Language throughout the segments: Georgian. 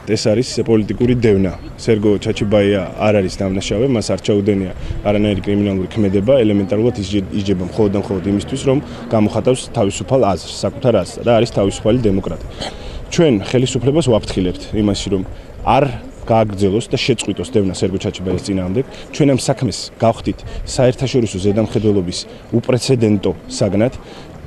ეს არის პოლიტიკური დევნა. სერგო ჩაჩიბაია არ არის დამნაშავე, მას არ ჩაუდენია არანაირი კრიმინალური ქმედება, ელემენტარულად იჯება მხოლოდ და მხოლოდ იმისთვის, რომ გამოხატავს თავისუფალ აზრს, საკუთარ აზრს და არის თავისუფალი დემოკრატი. ჩვენ ხელისუფლებას ვაფრთხილებთ იმაში, რომ არ გააგრძელოს და შეწყვიტოს დევნა სერგო ჩაჩიბაიას წინააღმდეგ. ჩვენ ამ საქმეს გავხდით საერთაშორისო ზედამხედველობის უპრეცედენტო საგნად.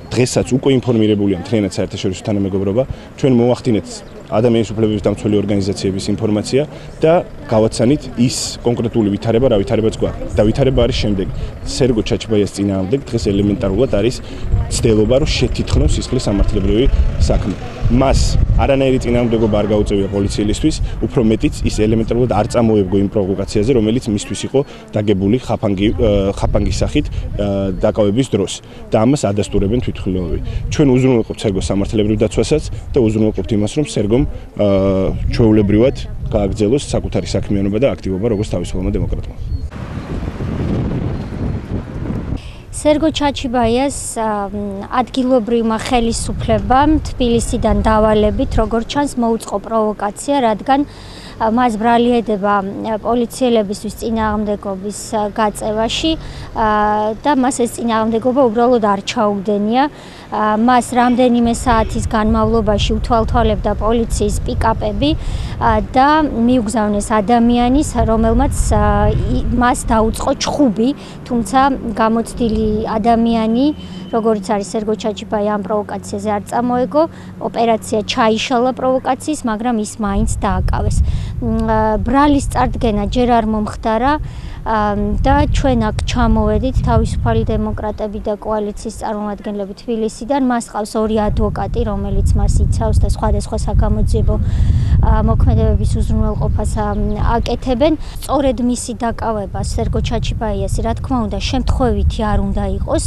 დღესაც უკვე ინფორმირებულია მთლიანად საერთაშორისო თანამეგობრობა. ჩვენ მოვახდინეთ ადამიანის უფლებების დამცველი ორგანიზაციების ინფორმაცია და გავაცანით ის კონკრეტული ვითარება, რა ვითარებაც გვაქვს. და ვითარება არის შემდეგი. სერგო ჩაჩიბაიას წინააღმდეგ დღეს ელემენტარულად არის ცდილობა, რომ შეთითხნოს სისხლის სამართლებრივი საქმე. მას არანაირი წინააღმდეგობა არ გაუწევია პოლიციელისთვის, უფრო მეტიც ის ელემენტარულად არ წამოებგო იმ პროვოკაციაზე, რომელიც მისთვის იყო დაგებული ხაფანგის სახით დაკავების დროს და ამას ადასტურებენ თვითმხილველები. ჩვენ უზრუნველყოფთ სერგოს სამართლებრივ დაცვასაც და უზრუნველყოფთ იმას, რომ სერგომ ჩვეულებრივად გააგრძელოს საკუთარი საქმიანობა და აქტივობა როგორც თავისუფალმა დემოკრატმა. სერგო ჩაჩიბაიას ადგილობრივმა ხელისუფლებამ თბილისიდან დავალებით, როგორც ჩანს, მოუწყო პროვოკაცია, რადგან მას ბრალი ედება პოლიციელებისთვის წინააღმდეგობის გაწევაში და მას ეს წინააღმდეგობა უბრალოდ არ ჩაუგდენია. მას რამდენიმე საათის განმავლობაში უთვალთვალებდა პოლიციის პიკაპები და მიუგზავნეს ადამიანის, რომელმაც მას დაუწყო ჩხუბი, თუმცა გამოცდილი ადამიანი, როგორც არის სერგო ჩაჩიბაია, ამ პროვოკაციაზე არ წამოეგო. ოპერაცია ჩაიშალა პროვოკაციის, მაგრამ ის მაინც დააკავეს. ბრალის წარდგენა ჯერ არ მომხდარა და ჩვენ აქ ჩამოვედით თავისუფალი დემოკრატები და კოალიციის წარმომადგენლები თბილისიდან. მას ყავს ორი ადვოკატი, რომელიც მას იცავს და სხვადასხვა საგამოძიებო მოქმედებების უზრუნველყოფას აკეთებენ. სწორედ მისი დაკავება სერგო ჩაჩიბაიას, რა თქმა უნდა, შემთხვევითი არ უნდა იყოს.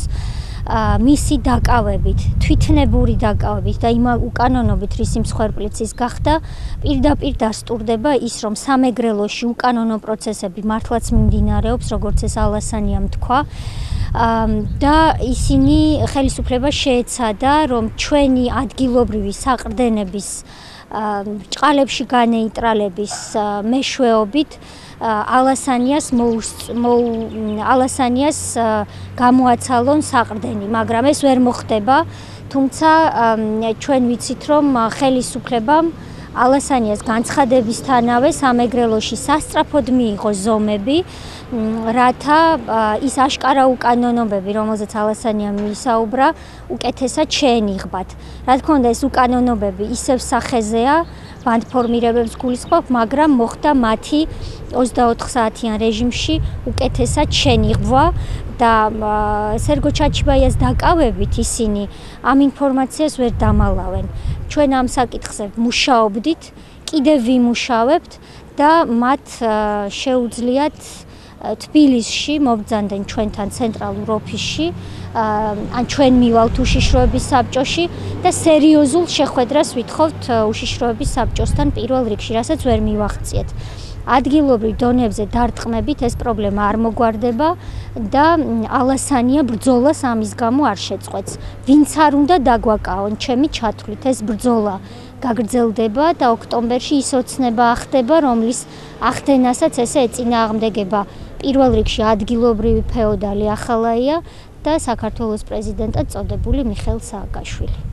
მისი დაკავებით, თვითნებური დაკავებით და იმ უკანონობით რის მსხვერპლიც ის გახდა, პირდაპირ დასტურდება ის, რომ სამეგრელოში უკანონო პროცესები მართლაც მიმდინარეობს, როგორც ეს ალასანიამ თქვა. და ისინი ხელისუფლებას შეეცადა, რომ ჩვენი ადგილობრივი საყრდენების ბრჭყალებში განეიტრალების მეშვეობით ალასანიას გამოაცალონ საყრდენი, მაგრამ ეს ვერ მოხდება. თუმცა ჩვენ ვიცით, რომ ხელისუფლებამ ალასანიას განცხადებისთანავე სამეგრელოში სასწრაფოდ მიიღო ზომები, რათა ის აშკარა უკანონობები, რომელზეც ალასანიამ მიისაუბრა, უკეთესად შეენიღბათ. რა თქმა უნდა, ეს უკანონობები ისევ სახეზეა, ბანდფორმირებებს გულისხმობ, მაგრამ მოხდა მათი 24 საათიან რეჟიმში უკეთესად შენიღბვა და სერგო ჩაჩიბაიას დაკავებით ისინი ამ ინფორმაციას ვერ დამალავენ. ჩვენ ამ საკითხზე მუშაობდით, კიდევ ვიმუშავებთ და მათ შეუძლიათ თბილისში მობრძანდნენ ჩვენთან ცენტრალურ ოფისში, ან ჩვენ მივალთ უშიშროების საბჭოში და სერიოზულ შეხვედრას ვითხოვთ უშიშროების საბჭოსთან პირველ რიგში, რასაც ვერ მივახციეთ. ადგილობრივ დონეებზე დარტყმებით ეს პრობლემა არ მოგვარდება და ალასანია ბრძოლას ამის გამო არ შეწყვეტს. ვინც არ უნდა დაგვაკავონ ჩემი ჩათვლით, ეს ბრძოლა გაგრძელდება და ოქტომბერში ის ოცნება ახდება, რომლის ახდენასაც ესე ეწინააღმდეგება პირველ რიგში ადგილობრივი ფეოდალი ახალაია და საქართველოს პრეზიდენტად წოდებული მიხეილ სააკაშვილი.